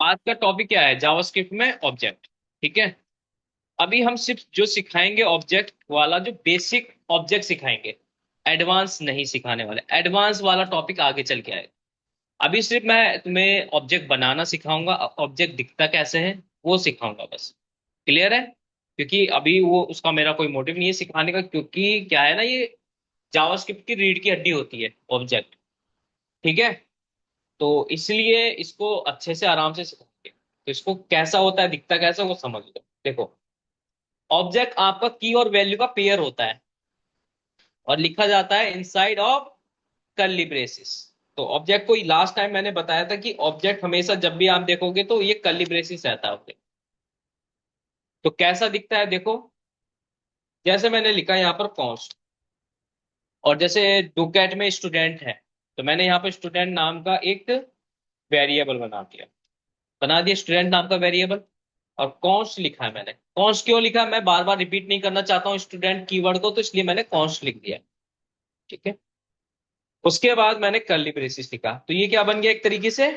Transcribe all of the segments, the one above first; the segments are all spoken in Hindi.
आज का टॉपिक क्या है? जावास्क्रिप्ट में ऑब्जेक्ट। ठीक है। अभी हम सिर्फ जो सिखाएंगे ऑब्जेक्ट वाला, जो बेसिक ऑब्जेक्ट सिखाएंगे, एडवांस नहीं सिखाने वाले। एडवांस वाला टॉपिक आगे चल के आएगा। अभी सिर्फ मैं तुम्हें ऑब्जेक्ट बनाना सिखाऊंगा, ऑब्जेक्ट दिखता कैसे है वो सिखाऊंगा बस। क्लियर है? क्योंकि अभी वो उसका मेरा कोई मोटिव नहीं है सिखाने का, क्योंकि क्या है ना, ये जावास्क्रिप्ट की रीढ़ की हड्डी होती है ऑब्जेक्ट। ठीक है। तो इसलिए इसको अच्छे से आराम से सिखाएंगे। तो इसको कैसा होता है, दिखता कैसा है, वो समझ लो। देखो, ऑब्जेक्ट आपका की और वैल्यू का पेयर होता है और लिखा जाता है इनसाइड ऑफ कर्ली ब्रेसेस। तो ऑब्जेक्ट को लास्ट टाइम मैंने बताया था कि ऑब्जेक्ट हमेशा जब भी आप देखोगे तो ये कर्ली ब्रेसेस रहता है object। तो कैसा दिखता है देखो, जैसे मैंने लिखा यहाँ पर कॉन्स्ट, और जैसे डुकेट में स्टूडेंट है, तो मैंने यहाँ पर स्टूडेंट नाम का एक वेरिएबल बना दिया स्टूडेंट नाम का वेरिएबल। और कॉन्स्ट लिखा है मैंने। कॉन्स्ट क्यों लिखा है, मैं बार बार रिपीट नहीं करना चाहता हूँ स्टूडेंट कीवर्ड को, तो इसलिए मैंने कॉन्स्ट लिख दिया। ठीक है। उसके बाद मैंने कर्ली ब्रेसिस लिखा, तो ये क्या बन गया, एक तरीके से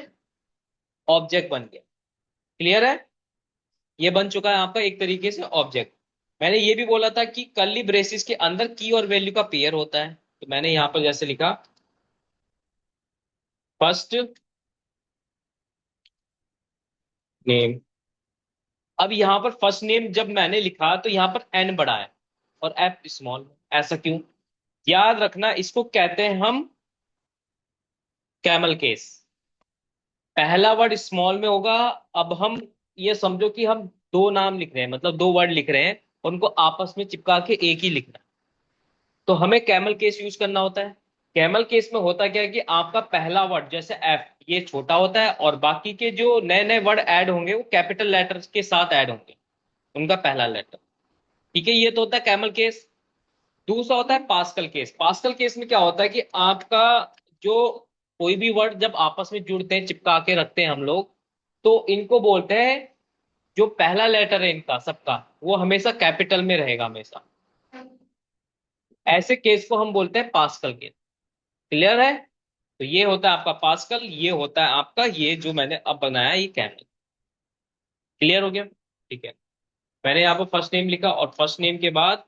ऑब्जेक्ट बन गया। क्लियर है? ये बन चुका है आपका एक तरीके से ऑब्जेक्ट। मैंने ये भी बोला था कि कर्ली ब्रेसिस के अंदर की और वैल्यू का पेयर होता है, तो मैंने यहां पर जैसे लिखा फर्स्ट नेम। अब यहां पर फर्स्ट नेम जब मैंने लिखा तो यहां पर एन बड़ा है और एफ स्मॉल। ऐसा क्यों? याद रखना, इसको कहते हैं हम कैमल केस। पहला वर्ड स्मॉल में होगा। अब हम ये समझो कि हम दो नाम लिख रहे हैं, मतलब दो वर्ड लिख रहे हैं, उनको आपस में चिपका के एक ही लिखना है। तो हमें कैमल केस यूज करना होता है। कैमल केस में होता क्या है कि आपका पहला वर्ड जैसे एफ, ये छोटा होता है, और बाकी के जो नए नए वर्ड ऐड होंगे वो कैपिटल लेटर्स के साथ ऐड होंगे, उनका पहला लेटर। ठीक है, ये तो होता है कैमल केस। दूसरा होता है पास्कल केस। पास्कल केस में क्या होता है कि आपका जो कोई भी वर्ड जब आपस में जुड़ते हैं, चिपका के रखते हैं हम लोग, तो इनको बोलते हैं, जो पहला लेटर है इनका सबका, वो हमेशा कैपिटल में रहेगा हमेशा। ऐसे केस को हम बोलते हैं पास्कल केस। क्लियर है? तो ये होता है आपका पास्कल, ये होता है आपका ये जो मैंने अब बनाया ये कैमल। क्लियर हो गया? ठीक है। मैंने यहाँ पर फर्स्ट नेम लिखा और फर्स्ट नेम के बाद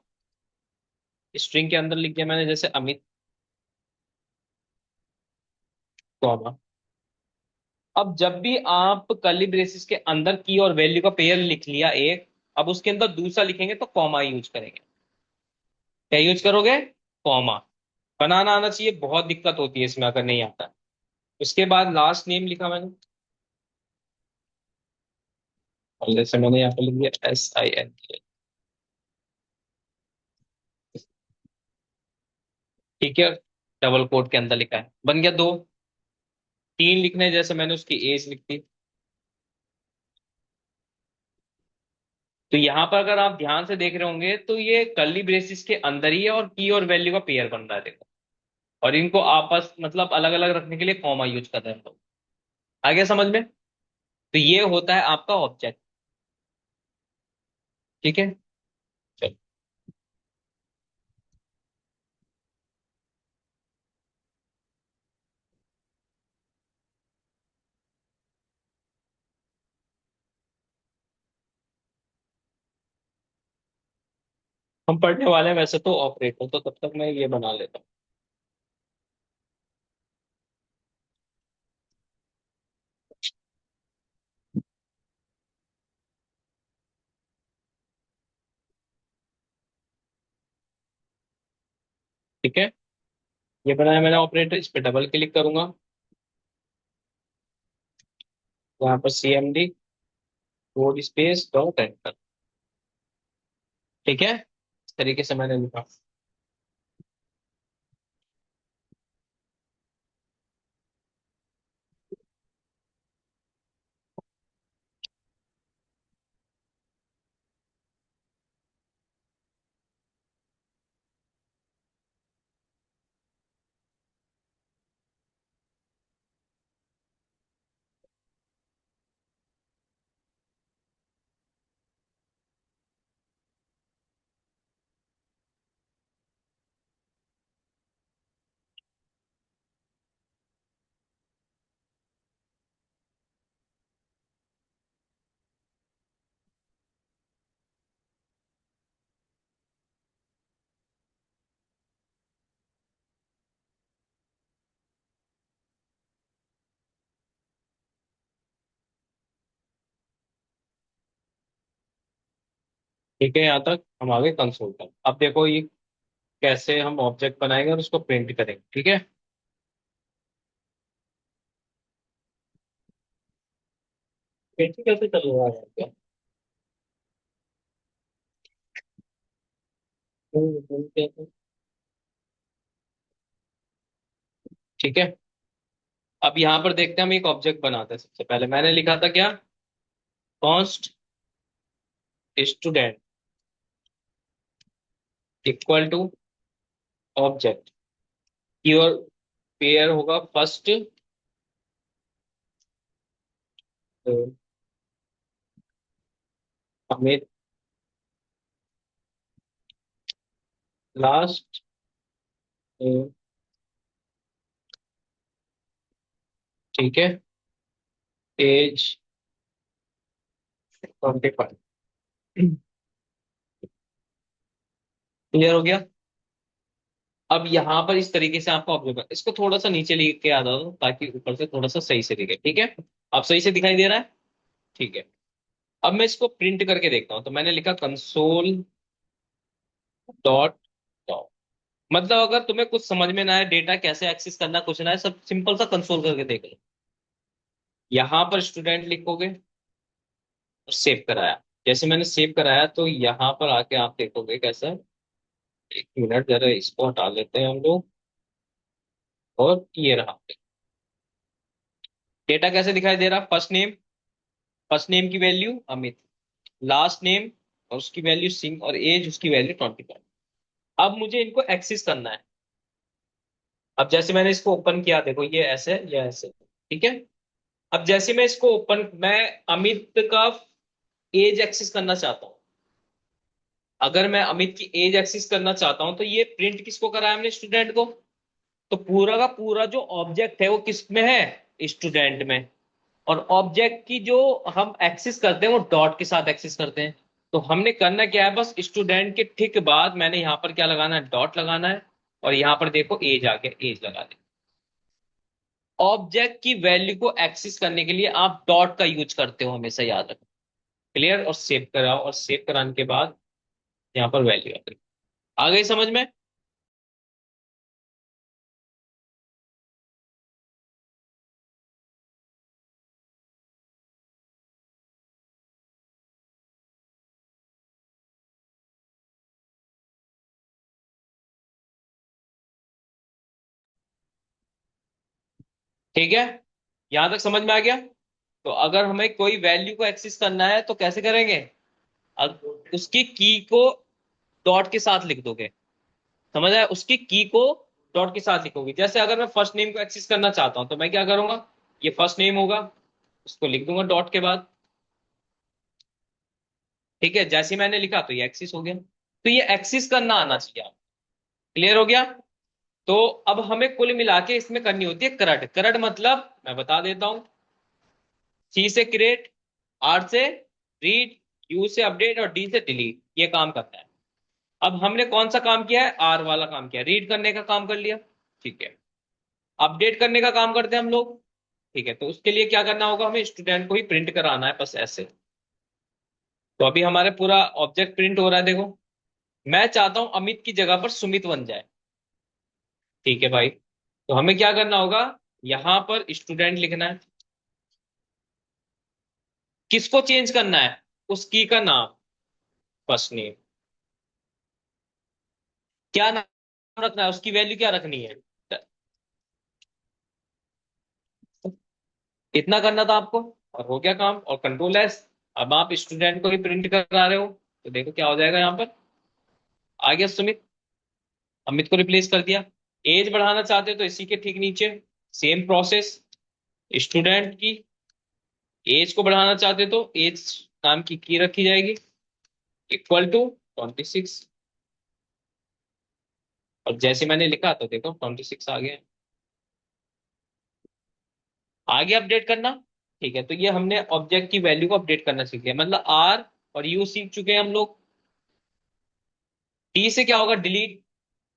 स्ट्रिंग के अंदर लिख दिया मैंने जैसे अमित, कॉमा। अब जब भी आप कर्ली ब्रेसिस के अंदर की और वैल्यू का पेयर लिख लिया एक, अब उसके अंदर दूसरा लिखेंगे तो कॉमा यूज करेंगे। क्या यूज करोगे? कॉमा। बनाना आना चाहिए, बहुत दिक्कत होती है इसमें अगर नहीं आता। उसके बाद लास्ट नेम लिखा मैंने, और जैसे मैंने यहाँ पे लिख दिया SIN। ठीक है। डबल कोट के अंदर लिखा है, बन गया दो। तीन लिखने जैसे मैंने उसकी एज लिख दी। तो यहां पर अगर आप ध्यान से देख रहे होंगे तो ये कर्ली ब्रेसिस के अंदर ही है और की और वैल्यू का पेयर बन रहा है, देखो। और इनको आपस मतलब अलग अलग रखने के लिए कॉमा यूज कर रहे हैं हम लोग। आ गया समझ में? तो ये होता है आपका ऑब्जेक्ट। ठीक है। चलो, हम पढ़ने वाले हैं वैसे तो ऑपरेटर, तो तब तक मैं ये बना लेता हूँ। ठीक है। ये बनाया मैंने ऑपरेटर, इस पे डबल क्लिक करूंगा। यहाँ पर CMD code space dot enter. ठीक है, इस तरीके से मैंने लिखा। ठीक है, यहाँ तक हम आगे कंसोल तक। अब देखो ये कैसे हम ऑब्जेक्ट बनाएंगे और उसको प्रिंट करेंगे। ठीक है, कैसे कैसे चल रहा है आपका? ठीक है, अब यहाँ पर देखते हैं, हम एक ऑब्जेक्ट बनाते हैं। सबसे पहले मैंने लिखा था क्या, const student equal to object की, और पेयर होगा फर्स्ट अमित, लास्ट ठीक है, एज 25। क्लियर हो गया? अब यहाँ पर इस तरीके से आपको ऑब्जेक्ट, इसको थोड़ा सा नीचे लेके आ जाओ ताकि ऊपर से थोड़ा सा सही से दिखे। ठीक है, अब सही से दिखाई दे रहा है? ठीक है, अब मैं इसको प्रिंट करके देखता हूँ। तो मैंने लिखा कंसोल डॉट, मतलब अगर तुम्हें कुछ समझ में ना आए, डेटा कैसे एक्सेस करना, कुछ ना है, सब सिंपल सा कंसोल करके देख लो। यहाँ पर स्टूडेंट लिखोगे और सेव कराया। जैसे मैंने सेव कराया तो यहाँ पर आके आप देखोगे कैसा है। एक मिनट, जरा इसको हटा लेते हैं हम लोग, और ये रहा डेटा कैसे दिखाई दे रहा। फर्स्ट नेम, फर्स्ट नेम की वैल्यू अमित, लास्ट नेम और उसकी वैल्यू सिंह, और एज उसकी वैल्यू 25। अब मुझे इनको एक्सेस करना है। अब जैसे मैंने इसको ओपन किया, देखो ये ऐसे या ऐसे। ठीक है, अब जैसे मैं इसको ओपन, मैं अमित का एज एक्सेस करना चाहता हूं। अगर मैं अमित की एज एक्सेस करना चाहता हूं तो ये प्रिंट किसको करा है हमने, स्टूडेंट को। तो पूरा का पूरा जो ऑब्जेक्ट है वो किस में है, स्टूडेंट में। और ऑब्जेक्ट की जो हम एक्सेस करते हैं वो डॉट के साथ एक्सेस करते हैं। तो हमने करना क्या है, बस स्टूडेंट के ठीक बाद मैंने यहाँ पर क्या लगाना है, डॉट लगाना है। और यहाँ पर देखो एज आ गया, एज लगा दे। ऑब्जेक्ट की वैल्यू को एक्सेस करने के लिए आप डॉट का यूज करते हो, हमेशा याद रखो। क्लियर, और सेव कराओ, और सेव कराने के बाद यहाँ पर वैल्यू आ गई। आ गई समझ में? ठीक है, यहां तक समझ में आ गया? तो अगर हमें कोई वैल्यू को एक्सेस करना है तो कैसे करेंगे, अब उसकी की को डॉट के साथ लिख दोगे। समझ आया, उसकी की को डॉट के साथ लिखोगे। जैसे अगर मैं फर्स्ट नेम को एक्सेस करना चाहता हूं तो मैं क्या करूंगा, ये फर्स्ट नेम होगा, उसको लिख दूंगा डॉट के बाद। ठीक है, जैसे ही मैंने लिखा तो ये एक्सेस हो गया। तो ये एक्सेस करना आना चाहिए आप। क्लियर हो गया? तो अब हमें कुल मिला के इसमें करनी होती है करट। करट मतलब मैं बता देता हूं, सी से क्रिएट, आर से रीड, यू से अपडेट और डी से डिलीट, ये काम करता है। अब हमने कौन सा काम किया है, आर वाला काम किया, रीड करने का काम कर लिया। ठीक है, अपडेट करने का काम करते हैं हम लोग। ठीक है, तो उसके लिए क्या करना होगा, हमें स्टूडेंट को ही प्रिंट कराना है, बस ऐसे। तो अभी हमारे पूरा ऑब्जेक्ट प्रिंट हो रहा है, देखो। मैं चाहता हूं अमित की जगह पर सुमित बन जाए। ठीक है भाई, तो हमें क्या करना होगा, यहां पर स्टूडेंट लिखना है। किसको चेंज करना है, उस की का नाम, फर्स्ट नेम। क्या नाम रखना है, उसकी वैल्यू क्या रखनी है। इतना करना था आपको, और हो गया काम, और कंट्रोल एस। अब आप स्टूडेंट को ही प्रिंट करा रहे हो, तो देखो क्या हो जाएगा यहाँ पर। आ गया सुमित, अमित को रिप्लेस कर दिया। एज बढ़ाना चाहते हो तो इसी के ठीक नीचे सेम प्रोसेस, स्टूडेंट की एज को बढ़ाना चाहते तो एज नाम की रखी जाएगी, इक्वल टू 26। और जैसे मैंने लिखा तो देखो 26 आ गया। आगे अपडेट करना। ठीक है, तो ये हमने ऑब्जेक्ट की वैल्यू को अपडेट करना सीख लिया, मतलब आर और यू सीख चुके हैं हम लोग। टी से क्या होगा, डिलीट।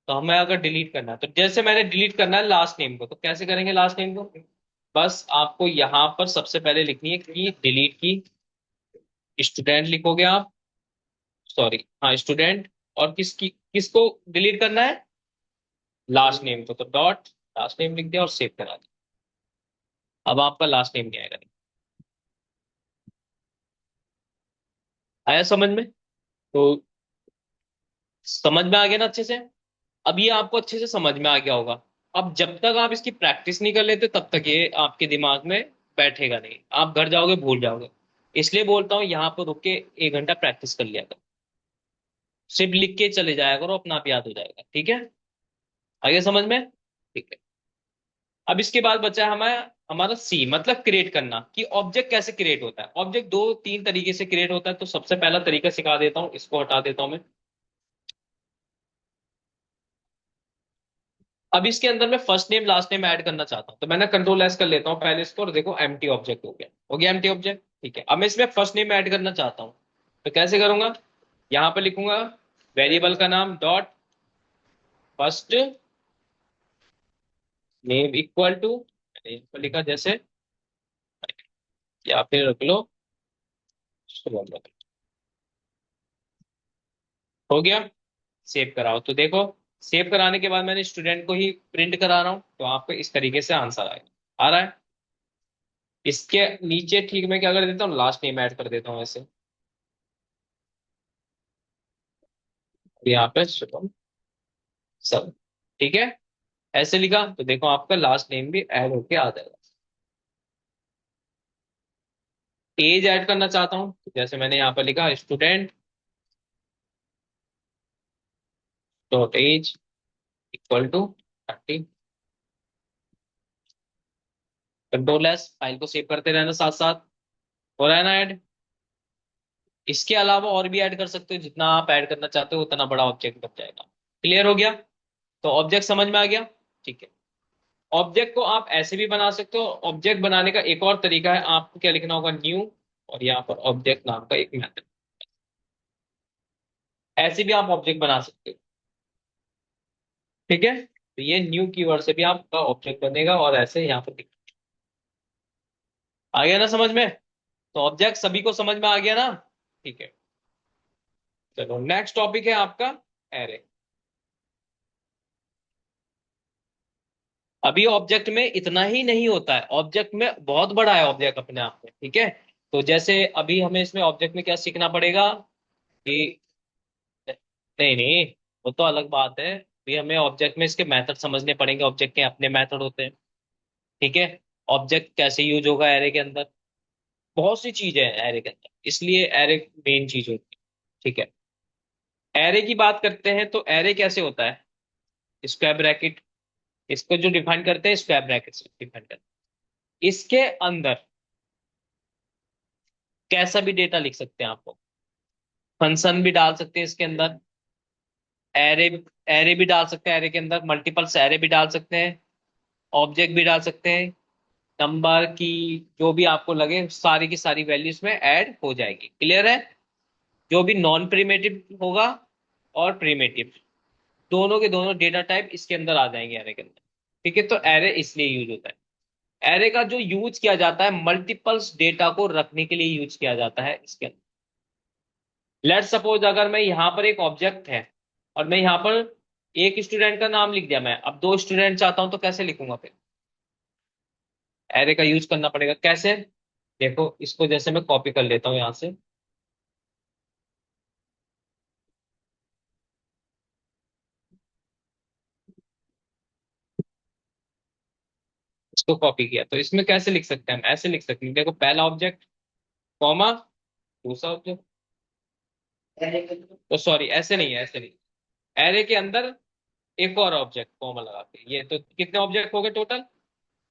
तो हमें अगर डिलीट करना है तो जैसे मैंने डिलीट करना है लास्ट नेम को, तो कैसे करेंगे लास्ट नेम को, बस आपको यहां पर सबसे पहले लिखनी है कि डिलीट की, स्टूडेंट लिखोगे आप, सॉरी, हाँ स्टूडेंट, और किसको डिलीट करना है, लास्ट नेम को, तो डॉट लास्ट नेम लिख दिया और सेव करा दिया। अब आपका लास्ट नेम नहीं आएगा। आया समझ में? तो समझ में आ गया ना अच्छे से? अब ये आपको अच्छे से समझ में आ गया होगा। अब जब तक आप इसकी प्रैक्टिस नहीं कर लेते तब तक ये आपके दिमाग में बैठेगा नहीं, आप घर जाओगे भूल जाओगे। इसलिए बोलता हूँ यहाँ पर रुक के 1 घंटा प्रैक्टिस कर लिया करो, सिर्फ लिख के चले जाया करो, अपना आप याद हो जाएगा। ठीक है? आगे समझ में? ठीक है। अब इसके बाद बचा है हमारा हमारा सी, मतलब क्रिएट करना, कि ऑब्जेक्ट कैसे क्रिएट होता है। ऑब्जेक्ट दो तीन तरीके से क्रिएट होता है, तो सबसे पहला तरीका सिखा देता हूँ, इसको हटा देता हूँ मैं। अब इसके अंदर मैं first name last name add करना चाहता हूँ, तो मैंने कंट्रोल एस कर लेता हूँ पहले इसको, और देखो एम्प्टी ऑब्जेक्ट हो गया एम्प्टी ऑब्जेक्ट। ठीक है, अब मैं इसमें फर्स्ट नेम ऐड करना चाहता हूँ, तो कैसे करूंगा, यहाँ पे लिखूंगा वेरिएबल का नाम dot first name equal to, मैंने यहाँ पे लिखा जैसे, या फिर रख लो शुभम रख लो। हो गया, सेव कराओ, तो देखो सेव कराने के बाद मैंने स्टूडेंट को ही प्रिंट करा रहा हूँ, तो आपको इस तरीके से आंसर आएगा, आ रहा है। इसके नीचे ठीक मैं क्या कर देता हूँ, लास्ट नेम ऐड कर देता हूँ ऐसे, यहाँ पे शुभम सब। ठीक है, ऐसे लिखा तो देखो आपका लास्ट नेम भी ऐड होके आ जाएगा। एज ऐड करना चाहता हूँ, तो जैसे मैंने यहाँ पर लिखा student dot age equal to 30। Control S, file को सेव करते रहना साथ साथ, हो रहा है ना ऐड। इसके अलावा और भी ऐड कर सकते हो, जितना आप ऐड करना चाहते हो उतना बड़ा ऑब्जेक्ट बन जाएगा। क्लियर हो गया? तो ऑब्जेक्ट समझ में आ गया। ठीक है, ऑब्जेक्ट को आप ऐसे भी बना सकते हो। ऑब्जेक्ट बनाने का एक और तरीका है, आपको क्या लिखना होगा, न्यू, और यहाँ पर ऑब्जेक्ट नाम का एक मेथड, ऐसे भी आप ऑब्जेक्ट बना सकते हो। ठीक है, तो ये न्यू कीवर्ड से भी आपका ऑब्जेक्ट बनेगा, और ऐसे यहाँ पर आ गया ना समझ में? तो ऑब्जेक्ट सभी को समझ में आ गया ना? ठीक है, चलो नेक्स्ट टॉपिक है आपका एरे। अभी ऑब्जेक्ट में इतना ही नहीं होता है, ऑब्जेक्ट में बहुत बड़ा है ऑब्जेक्ट अपने आप में। ठीक है, तो जैसे अभी हमें इसमें ऑब्जेक्ट में क्या सीखना पड़ेगा कि, नहीं नहीं, वो तो अलग बात है। भी हमें ऑब्जेक्ट में इसके मेथड समझने पड़ेंगे, ऑब्जेक्ट के अपने मेथड होते हैं। ठीक है, ऑब्जेक्ट कैसे यूज होगा एरे के अंदर, बहुत सी चीजें हैं एरे के अंदर, इसलिए एरे मेन चीज होती है। ठीक है, एरे की बात करते हैं, तो एरे कैसे होता है, स्क्वायर ब्रैकेट, इसको जो डिफाइन करते हैं स्क्वायर ब्रैकेट से डिफाइन करते हैं। इसके अंदर कैसा भी डेटा लिख सकते हैं आपको, फंक्शन भी डाल सकते हैं इसके अंदर, एरे एरे भी डाल सकते हैं, एरे के अंदर मल्टीपल्स एरे भी डाल सकते हैं, ऑब्जेक्ट भी डाल सकते हैं, नंबर की जो भी आपको लगे सारी की सारी वैल्यूज में ऐड हो जाएगी। क्लियर है? जो भी नॉन प्रिमेटिव होगा और प्रिमेटिव, दोनों के दोनों डेटा टाइप इसके अंदर आ जाएंगे एरे के अंदर। ठीक है, तो एरे इसलिए यूज होता है। एरे का जो यूज किया जाता है मल्टीपल्स डेटा को रखने के लिए यूज किया जाता है इसके अंदर। लेट सपोज अगर मैं यहाँ पर एक ऑब्जेक्ट है, और मैं यहाँ पर एक स्टूडेंट का नाम लिख दिया, मैं अब दो स्टूडेंट चाहता हूं तो कैसे लिखूंगा फिर, एरे का यूज करना पड़ेगा। कैसे, देखो इसको जैसे मैं कॉपी कर लेता हूँ यहाँ से, इसको कॉपी किया, तो इसमें कैसे लिख सकते हैं हम, ऐसे लिख सकते हैं, देखो पहला ऑब्जेक्ट कॉमा दूसरा ऑब्जेक्ट, तो सॉरी ऐसे नहीं है, ऐसे नहीं, एरे के अंदर एक और ऑब्जेक्ट कॉमा लगा के, ये तो कितने ऑब्जेक्ट हो गए टोटल,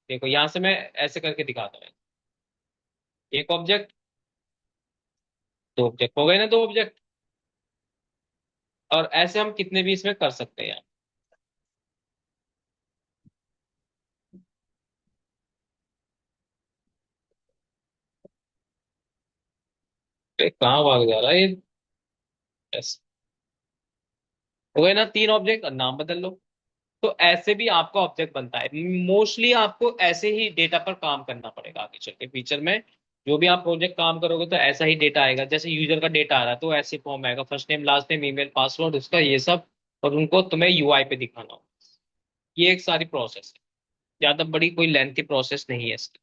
देखो यहां से मैं ऐसे करके दिखाता हूँ, एक ऑब्जेक्ट, दो ऑब्जेक्ट हो गए ना, दो ऑब्जेक्ट। और ऐसे हम कितने भी इसमें कर सकते हैं। तो कहाँ भाग जा रहा है ये, ऐसे हो गए ना तीन ऑब्जेक्ट, और नाम बदल लो। तो ऐसे भी आपका ऑब्जेक्ट बनता है। मोस्टली आपको ऐसे ही डेटा पर काम करना पड़ेगा आगे चल के फ्यूचर में, जो भी आप प्रोजेक्ट काम करोगे तो ऐसा ही डेटा आएगा, जैसे यूजर का डेटा आ रहा है तो ऐसे फॉर्म आएगा, first name last name email password उसका ये सब, और उनको तुम्हें यूआई पे दिखाना हो। ये एक सारी प्रोसेस है, ज्यादा बड़ी कोई लेंथी प्रोसेस नहीं है इसकी।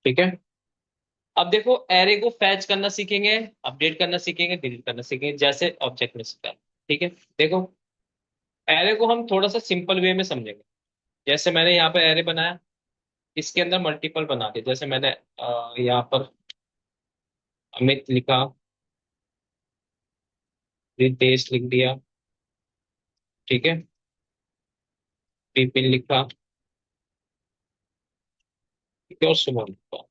ठीक है। अब देखो एरे को फैच करना सीखेंगे, अपडेट करना सीखेंगे, डिलीट करना सीखेंगे, जैसे ऑब्जेक्ट में सीखा है। ठीक है। देखो एरे को हम थोड़ा सा सिंपल वे में समझेंगे। जैसे मैंने यहाँ पे एरे बनाया, इसके अंदर मल्टीपल बना दिए, जैसे मैंने यहाँ पर अमित लिखा, रितेश लिख दिया। ठीक है। विपिन लिखा। ठीक है, और सुमन लिखा।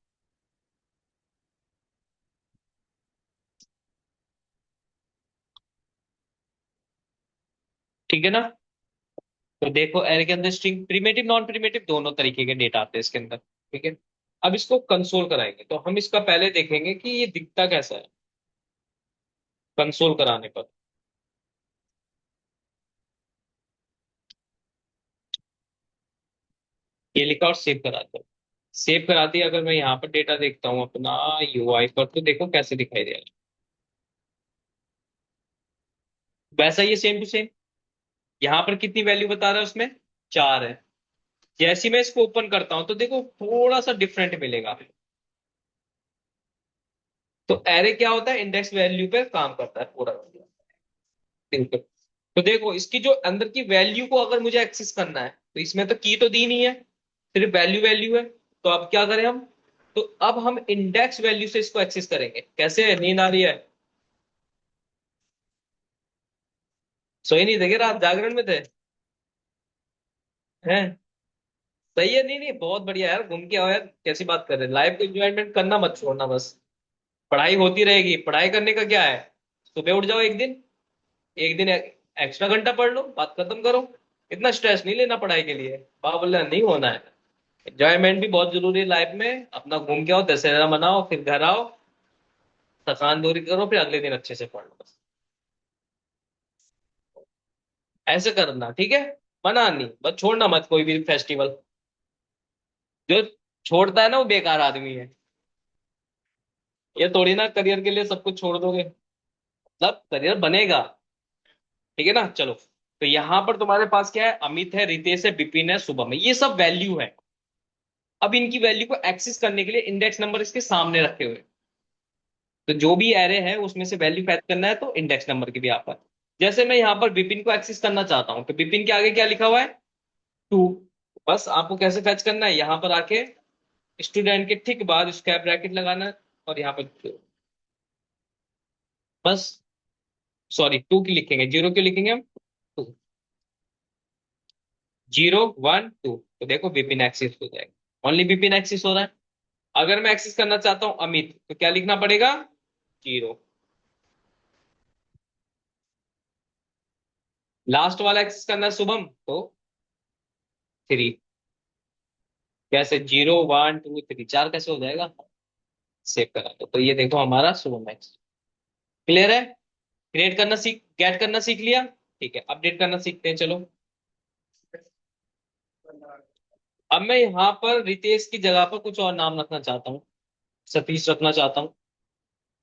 ठीक है ना। तो देखो एरे के अंदर स्ट्रिंग प्रिमेटिव नॉन प्रिमेटिव दोनों तरीके के डेटा आते हैं इसके अंदर। ठीक है। अब इसको कंसोल कराएंगे तो हम इसका पहले देखेंगे कि ये दिखता कैसा है कंसोल कराने पर। ये लिखा और सेव करा दो। सेव करा दिया, अगर मैं यहाँ पर डेटा देखता हूँ अपना यूआई पर, तो देखो कैसे दिखाई दे रहा है। वैसा ही है सेम टू सेम। यहाँ पर कितनी वैल्यू बता रहा है उसमें, 4 है। जैसे ही मैं इसको ओपन करता हूँ तो देखो थोड़ा सा डिफरेंट मिलेगा। तो एरे क्या होता है, इंडेक्स वैल्यू पे काम करता है पूरा, बिल्कुल। तो देखो इसकी जो अंदर की वैल्यू को अगर मुझे एक्सेस करना है तो इसमें तो की तो दी नहीं है, सिर्फ वैल्यू वैल्यू है। तो अब क्या करें हम, तो अब हम इंडेक्स वैल्यू से इसको एक्सेस करेंगे। कैसे, नींद आ रही है? सोई नहीं थे क्या, रात जागरण में थे? हैं? सही है, नहीं नहीं बहुत बढ़िया यार, घूम के आओ यार, कैसी बात कर रहे हैं, लाइफ को एंजॉयमेंट करना मत छोड़ना बस। पढ़ाई होती रहेगी, पढ़ाई करने का क्या है, सुबह उठ जाओ एक दिन एक्स्ट्रा घंटा पढ़ लो, बात खत्म करो। इतना स्ट्रेस नहीं लेना पढ़ाई के लिए, बाबुल्ला नहीं होना है। एंजॉयमेंट भी बहुत जरूरी है लाइफ में, अपना घूम के आओ, दशहरा मनाओ, फिर घर आओ, थकान दूरी करो, फिर अगले दिन अच्छे से पढ़ लो बस। ऐसे करना, ठीक है। मना नहीं, बस छोड़ना मत कोई भी फेस्टिवल। जो छोड़ता है ना वो बेकार आदमी है। ये थोड़ी ना करियर के लिए सब कुछ छोड़ दोगे, मतलब करियर बनेगा। ठीक है ना, चलो। तो यहां पर तुम्हारे पास क्या है, अमित है, रितेश है, विपिन है, शुभम है, ये सब वैल्यू है। अब इनकी वैल्यू को एक्सेस करने के लिए इंडेक्स नंबर इसके सामने रखे हुए हैं। तो जो भी एरे है उसमें से वैल्यू फैच करना है तो इंडेक्स नंबर की भी यहाँ पर। जैसे मैं यहाँ पर विपिन को एक्सेस करना चाहता हूँ तो विपिन के आगे क्या लिखा हुआ है, 2। बस आपको कैसे फैच करना है, यहाँ पर आके स्टूडेंट के ठीक बाद स्क्वायर ब्रैकेट लगाना है, और यहाँ पर बस, सॉरी 2 की लिखेंगे, 0 की लिखेंगे हम, 2, 0 1 2। तो देखो विपिन एक्सेस हो जाएगा, ओनली विपिन एक्सेस हो रहा है। अगर मैं एक्सेस करना चाहता हूँ अमित तो क्या लिखना पड़ेगा, 0। लास्ट वाला एक्सेस करना है शुभम तो 3। कैसे, 0 1 2 3, 4 कैसे हो जाएगा, सेव करा दो। तो ये देखो हमारा शुभम एक्सेस क्लियर है। क्रिएट करना सीख, गेट करना सीख लिया। ठीक है, अपडेट करना सीखते हैं, चलो। अब मैं यहाँ पर रितेश की जगह पर कुछ और नाम रखना चाहता हूँ, सतीश रखना चाहता हूँ।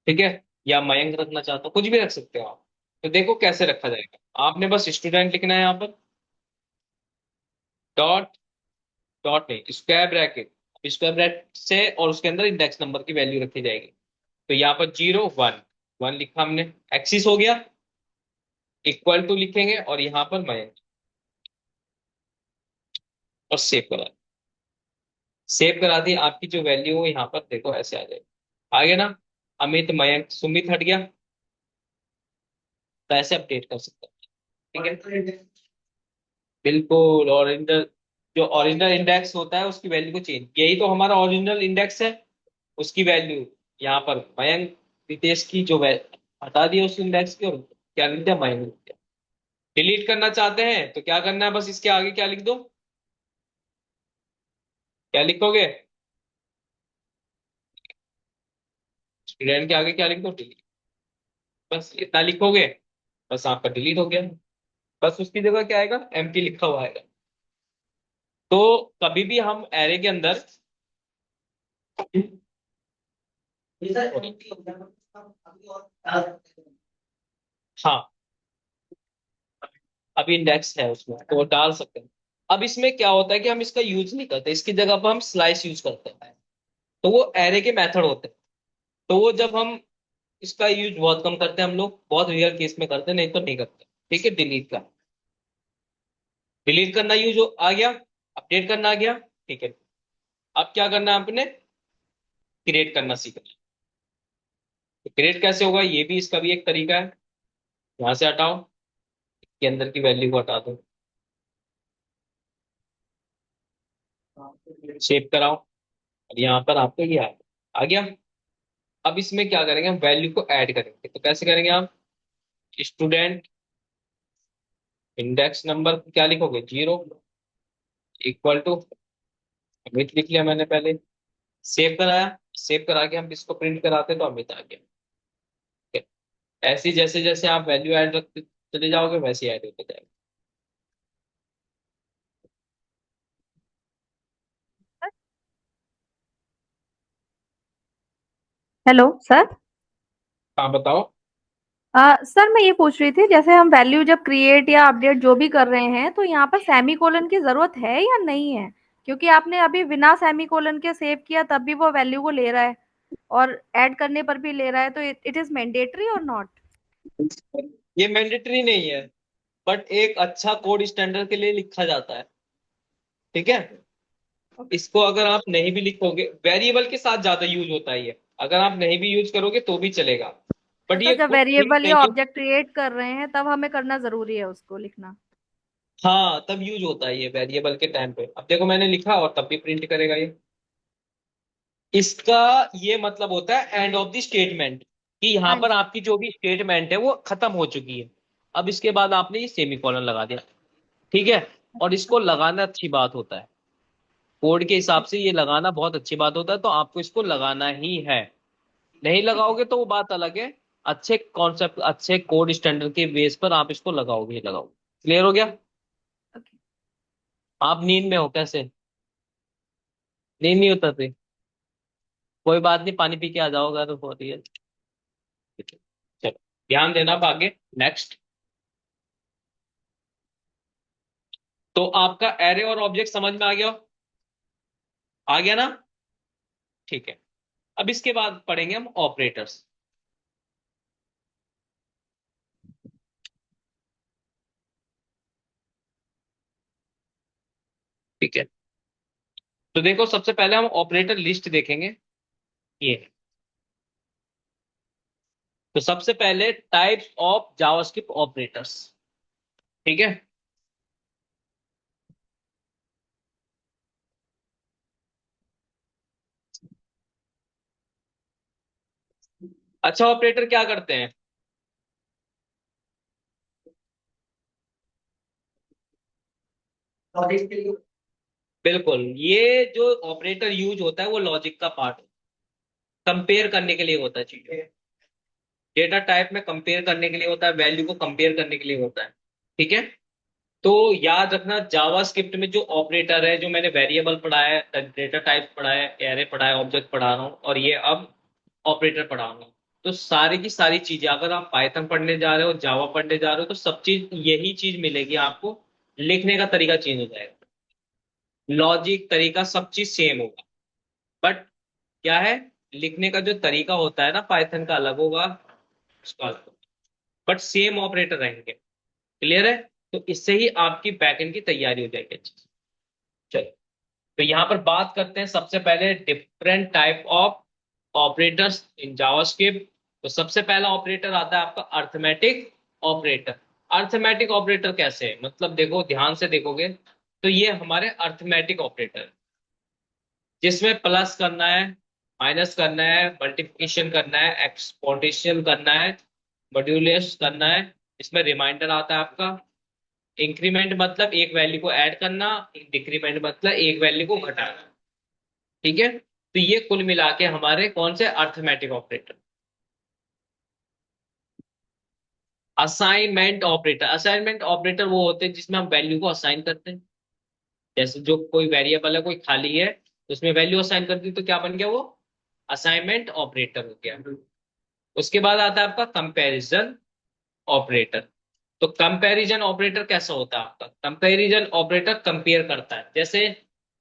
ठीक है, या मयंक रखना चाहता हूँ, कुछ भी रख सकते हो आप। तो देखो कैसे रखा जाएगा, आपने बस स्टूडेंट लिखना है यहाँ पर, डॉट, डॉट नहीं स्क्वायर ब्रैकेट, स्क्वायर ब्रैकेट से और उसके अंदर इंडेक्स नंबर की वैल्यू रखी जाएगी। तो यहाँ पर 0 1 1 लिखा हमने, एक्सिस हो गया, इक्वल टू लिखेंगे और यहाँ पर मयंक, और सेव करा। सेव करा दी, आपकी जो वैल्यू हो यहाँ पर देखो ऐसे आ जाएगी। आ गया ना, अमित मयंक सुमित हट गया। तो ऐसे अपडेट कर सकते हैं। ठीक है, बिल्कुल ओरिजिनल, जो ओरिजिनल इंडेक्स होता है उसकी वैल्यू को चेंज, यही तो हमारा ओरिजिनल इंडेक्स है, उसकी वैल्यू यहाँ पर मयंक रितेश की जो हटा दिया उस इंडेक्स की, और क्या लिख दिया, मयंक। डिलीट करना चाहते हैं तो क्या करना है, बस इसके आगे क्या लिख दो, क्या लिखोगे, स्टूडेंट के आगे क्या लिख दो, डिलीट। बस इतना लिखोगे, बस आपका डिलीट हो गया। बस उसकी जगह क्या आएगा, एम्प्टी लिखा हुआ आएगा। तो कभी भी हम एरे के अंदर, हाँ अभी इंडेक्स है उसमें तो वो डाल सकते हैं। अब इसमें क्या होता है कि हम इसका यूज नहीं करते, इसकी जगह पर हम स्लाइस यूज करते हैं। तो वो एरे के मेथड होते हैं। तो वो जब हम इसका यूज बहुत कम करते हैं, हम लोग बहुत रेयर केस में करते हैं, नहीं तो नहीं करते। ठीक है, डिलीट का, डिलीट करना यूज आ गया, अपडेट करना आ गया। ठीक है, अब क्या करना है आपने, क्रिएट करना सीखना है। तो क्रिएट कैसे होगा, ये भी इसका भी एक तरीका है। यहां से हटाओ, के अंदर की वैल्यू को हटा दो, सेव कराओ, और यहाँ पर आपको ये आ गया। अब इसमें क्या करेंगे, हम वैल्यू को ऐड करेंगे। तो कैसे करेंगे आप, स्टूडेंट इंडेक्स नंबर क्या लिखोगे, 0 इक्वल टू, अमित लिख लिया मैंने पहले, सेव कराया, सेव करा के हम इसको प्रिंट कराते तो अमित आ गया। ठीक है? ऐसे ही जैसे जैसे आप वैल्यू ऐड रखते चले जाओगे वैसे ऐड होते जाएगा। Hello sir. हाँ बताओ। सर मैं ये पूछ रही थी, जैसे हम वैल्यू जब क्रिएट या अपडेट जो भी कर रहे हैं तो यहाँ पर सेमीकोलन की जरूरत है या नहीं है? क्योंकि आपने अभी बिना सेमीकोलन के सेव किया तब भी वो वैल्यू को ले रहा है, और ऐड करने पर भी ले रहा है, तो इट इज मैंडेटरी और नॉट? ये मैंडेटरी नहीं है, बट एक अच्छा कोड स्टैंडर्ड के लिए लिखा जाता है। ठीक है, इसको अगर आप नहीं भी लिखोगे, वेरिएबल के साथ ज्यादा यूज होता है ये, अगर आप नहीं भी यूज करोगे तो भी चलेगा, तो बट सर ये जब थिंग वेरिएबल नहीं या है। ऑब्जेक्ट क्रिएट कर रहे हैं तब हमें करना जरूरी है उसको लिखना? हाँ तब यूज होता है ये वेरिएबल के टाइम पे। अब देखो मैंने लिखा और तब भी प्रिंट करेगा ये। इसका ये मतलब होता है एंड ऑफ द स्टेटमेंट, कि यहाँ हाँ पर जी। आपकी जो भी स्टेटमेंट है वो खत्म हो चुकी है। अब इसके बाद आपने ये सेमीकोलन लगा दिया। ठीक है, और इसको लगाना अच्छी बात होता है, कोड के हिसाब से ये लगाना बहुत अच्छी बात होता है, तो आपको इसको लगाना ही है। नहीं ठीक है। लगाओगे तो वो बात अलग है, अच्छे कॉन्सेप्ट अच्छे कोड स्टैंडर्ड के बेस पर आप इसको लगाओगे ही लगाओगे। क्लियर हो गया। ओके। आप नींद में हो कैसे, नींद नहीं होता थे, कोई बात नहीं, पानी पी के आ जाओगा तो बहुत ही है। चलो ध्यान देना अब आगे, नेक्स्ट। तो आपका एरे और ऑब्जेक्ट समझ में आ गया, आ गया ना। ठीक है, अब इसके बाद पढ़ेंगे हम ऑपरेटर्स। ठीक है, तो देखो सबसे पहले हम ऑपरेटर लिस्ट देखेंगे, ये। तो सबसे पहले टाइप्स ऑफ जावास्क्रिप्ट ऑपरेटर्स। ठीक है, अच्छा ऑपरेटर क्या करते हैं, लॉजिक के लिए। बिल्कुल, ये जो ऑपरेटर यूज होता है वो लॉजिक का पार्ट, कंपेयर करने के लिए होता है चीजें, डेटा टाइप में कंपेयर करने के लिए होता है, वैल्यू को कंपेयर करने के लिए होता है। ठीक है, तो याद रखना जावास्क्रिप्ट में जो ऑपरेटर है, जो मैंने वेरिएबल पढ़ा है, डेटा टाइप पढ़ा है, एरे पढ़ा है, ऑब्जेक्ट पढ़ा रहा हूँ, और ये अब ऑपरेटर पढ़ाऊंगा। तो सारी की सारी चीजें, अगर आप पाइथन पढ़ने जा रहे हो, जावा पढ़ने जा रहे हो, तो सब चीज यही चीज मिलेगी आपको। लिखने का तरीका चेंज हो जाएगा, लॉजिक तरीका सब चीज सेम होगा, बट क्या है, लिखने का जो तरीका होता है ना पाइथन का अलग होगा, उसका अलग होगा, बट सेम ऑपरेटर रहेंगे। क्लियर है, तो इससे ही आपकी बैकएंड की तैयारी हो जाएगी अच्छे से। चलो, तो यहां पर बात करते हैं सबसे पहले different type of operators in JavaScript. तो सबसे पहला ऑपरेटर आता है आपका अर्थमेटिक ऑपरेटर। अर्थमेटिक ऑपरेटर कैसे है, मतलब देखो ध्यान से देखोगे तो ये हमारे अर्थमेटिक ऑपरेटर, जिसमें प्लस करना है, माइनस करना है, मल्टीप्लिकेशन करना है, एक्सपोनेंशियल करना है, मॉड्यूलस करना है। इसमें रिमाइंडर आता है आपका, इंक्रीमेंट मतलब एक वैल्यू को ऐड करना, डिक्रीमेंट मतलब एक वैल्यू को घटाना। ठीक है, तो ये कुल मिला के हमारे कौन से arithmetic operator. Assignment operator, assignment operator वो होते हैं जिसमें हम वैल्यू को असाइन करते हैं। जैसे जो कोई वेरिएबल है, कोई खाली है, तो उसमें वैल्यू असाइन कर दी तो क्या बन गया वो, असाइनमेंट ऑपरेटर हो गया। उसके बाद आता है आपका कंपैरिजन ऑपरेटर। तो कंपैरिजन ऑपरेटर कैसा होता है आपका, कंपैरिजन ऑपरेटर कंपेयर करता है। जैसे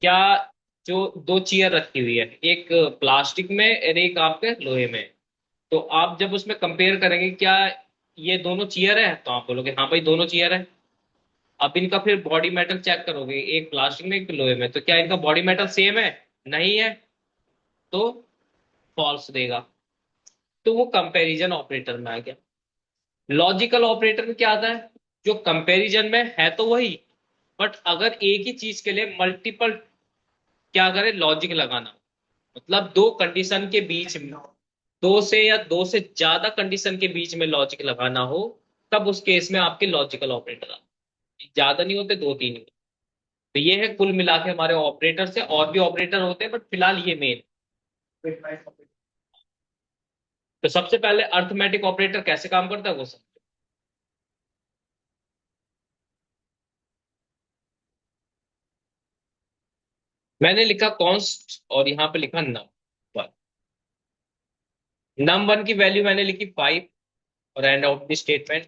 क्या, जो दो चेयर रखी हुई है, एक प्लास्टिक में और एक आपके लोहे में, तो आप जब उसमें कंपेयर करेंगे क्या ये दोनों चेयर है, तो आप बोलोगे हाँ भाई दोनों चेयर है। अब इनका फिर बॉडी मेटल चेक करोगे, एक प्लास्टिक में एक लोहे में, तो क्या इनका बॉडी मेटल सेम है, नहीं है, तो फॉल्स देगा। तो वो कंपैरिजन ऑपरेटर में आ गया। लॉजिकल ऑपरेटर में क्या आता है, जो कंपैरिजन में है तो वही, बट अगर एक ही चीज के लिए मल्टीपल क्या करे, लॉजिक लगाना, मतलब दो कंडीशन के बीच में, दो से या दो से ज्यादा कंडीशन के बीच में लॉजिक लगाना हो, तब उस केस में आपके लॉजिकल ऑपरेटर आते हैं। ज्यादा नहीं होते, दो तीन ही। तो ये है कुल मिला के हमारे ऑपरेटर से, और भी ऑपरेटर होते हैं बट फिलहाल ये मेन। तो सबसे पहले अर्थमेटिक ऑपरेटर कैसे काम करता है वो सब। मैंने लिखा कॉन्स्ट और यहां पे लिखा नम वन। नम वन की वैल्यू मैंने लिखी 5 और and out the statement.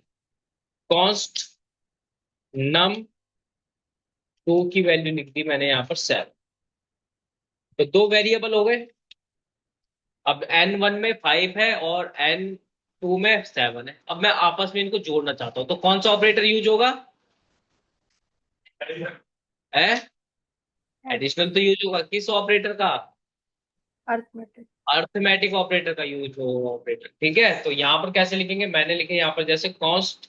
Const num two की वैल्यू लिख दी मैंने यहाँ पर 7। तो दो वेरिएबल हो गए। अब n1 में 5 है और n2 में 7 है। अब मैं आपस में इनको जोड़ना चाहता हूं, तो कौन सा ऑपरेटर यूज होगा, है एडिशनल तो यूज होगा, किस ऑपरेटर का, अर्थमेटिक। अर्थमेटिक ऑपरेटर का यूज होगा ऑपरेटर। ठीक है, तो यहां पर कैसे लिखेंगे, मैंने लिखे यहाँ पर जैसे const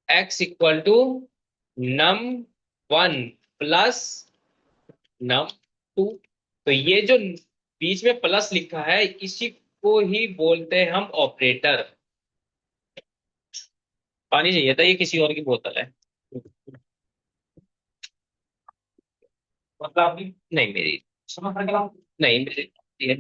x equal to num one plus num two. तो ये जो बीच में प्लस लिखा है, इसी को ही बोलते हैं हम ऑपरेटर। पानी चाहिए था, ये किसी और की बोतल है, मतलब नहीं मेरी, नहीं मेरी ये।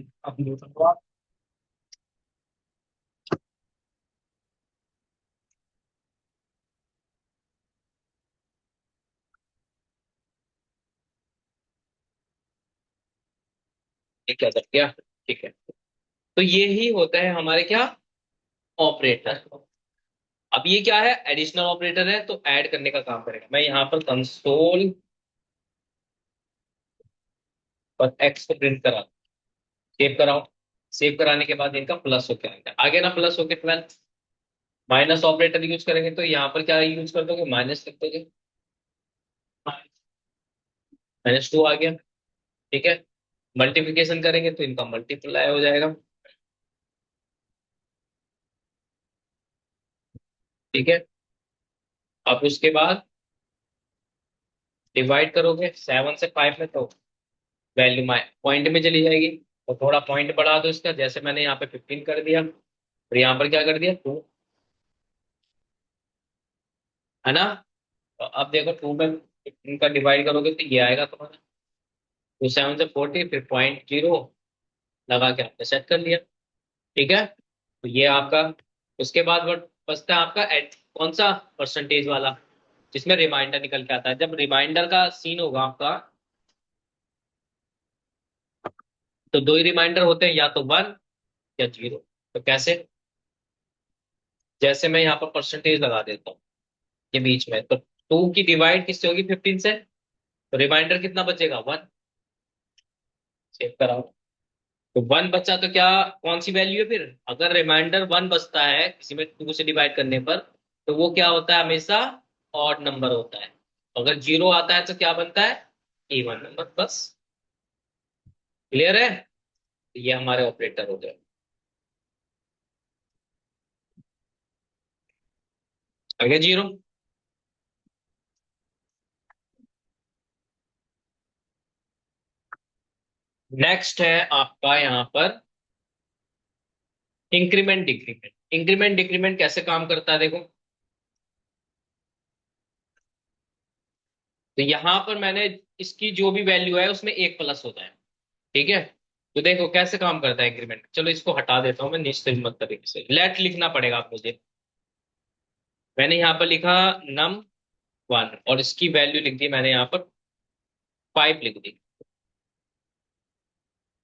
ये क्या कर दिया, ठीक है। तो ये ही होता है हमारे क्या, ऑपरेटर। अब ये क्या है, एडिशनल ऑपरेटर है, तो ऐड करने का काम करेगा। मैं यहाँ पर कंसोल पर एक्स को प्रिंट करा, सेव कराओ। सेव कराने के बाद इनका प्लस होकर आएगा, आगे ना प्लस होके 12। माइनस ऑपरेटर यूज करेंगे तो यहाँ पर क्या यूज कर दोगे, माइनस लिख दोगे, -2 आ गया। ठीक है, मल्टीप्लिकेशन करेंगे तो इनका मल्टीप्लाई हो जाएगा। ठीक है, अब उसके बाद डिवाइड करोगे 7 से 5 में, तो वैल्यू पॉइंट में चली जाएगी। तो थोड़ा पॉइंट बढ़ा दो इसका, जैसे मैंने यहाँ पे 15 कर दिया, और यहाँ पर क्या कर दिया 2, है ना। तो अब देखो 2 में 15 का डिवाइड करोगे तो ये आएगा तुम्हारा 2 7 से 40, फिर .0 लगा के आपने सेट कर लिया। ठीक है, तो ये आपका, उसके बाद वो बचता है आपका कौन सा, परसेंटेज वाला, जिसमें रिमाइंडर निकल के आता है। जब रिमाइंडर का सीन होगा आपका, तो दो ही रिमाइंडर होते हैं, या तो 1 या 0। तो कैसे, जैसे मैं यहाँ पर परसेंटेज लगा देता हूँ ये बीच में, तो 2 की डिवाइड किससे होगी, 15 से, तो रिमाइंडर कितना बचेगा, 1। सेव कराओ। तो 1 बचा तो क्या, कौन सी वैल्यू है फिर, अगर रिमाइंडर 1 बचता है किसी में 2 से डिवाइड करने पर, तो वो क्या होता है, हमेशा ऑड नंबर होता है। अगर 0 आता है तो क्या बनता है, इवन नंबर। बस, क्लियर है। तो ये हमारे ऑपरेटर हो गए। आगे 0। नेक्स्ट है आपका यहाँ पर इंक्रीमेंट डिक्रीमेंट। इंक्रीमेंट डिक्रीमेंट कैसे काम करता है देखो। तो यहां पर मैंने इसकी जो भी वैल्यू है उसमें एक प्लस होता है। ठीक है, तो देखो कैसे काम करता है इंक्रीमेंट। चलो इसको हटा देता हूं मैं निश्चित मत तरीके से, लेट लिखना पड़ेगा आप मुझे। मैंने यहाँ पर लिखा num 1 और इसकी वैल्यू लिख दी मैंने यहाँ पर 5 लिख दी।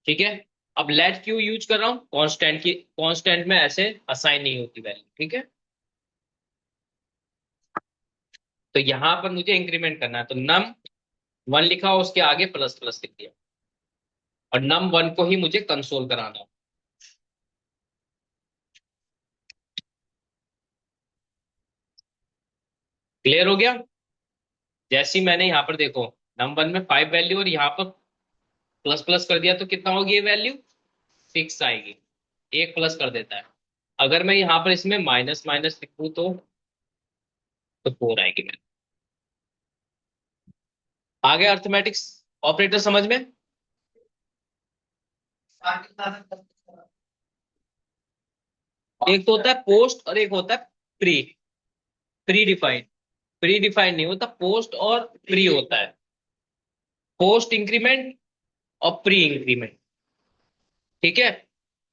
ठीक है। अब लेट क्यों यूज कर रहा हूं, कांस्टेंट की, कांस्टेंट में ऐसे असाइन नहीं होती वैल्यू। ठीक है। तो यहां पर मुझे इंक्रीमेंट करना है, तो नम 1 लिखा, उसके आगे प्लस प्लस लिख दिया, और नम 1 को ही मुझे कंसोल कराना है। क्लियर हो गया। जैसे ही मैंने यहाँ पर देखो नम 1 में 5 वैल्यू और यहाँ पर प्लस प्लस कर दिया, तो कितना होगी ये वैल्यू, 6 आएगी। एक प्लस कर देता है। अगर मैं यहाँ पर इसमें माइनस माइनस लिखूं तो 4 आएगी। मैं आगे अर्थमेटिक्स ऑपरेटर समझ में। एक तो होता है पोस्ट और एक होता है pre. Pre defined, pre defined नहीं होता, पोस्ट और प्री होता है। पोस्ट इंक्रीमेंट और प्री इंक्रीमेंट। ठीक है।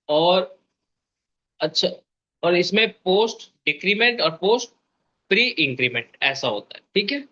और अच्छा, और इसमें पोस्ट डिक्रीमेंट और पोस्ट प्री इंक्रीमेंट ऐसा होता है। ठीक है।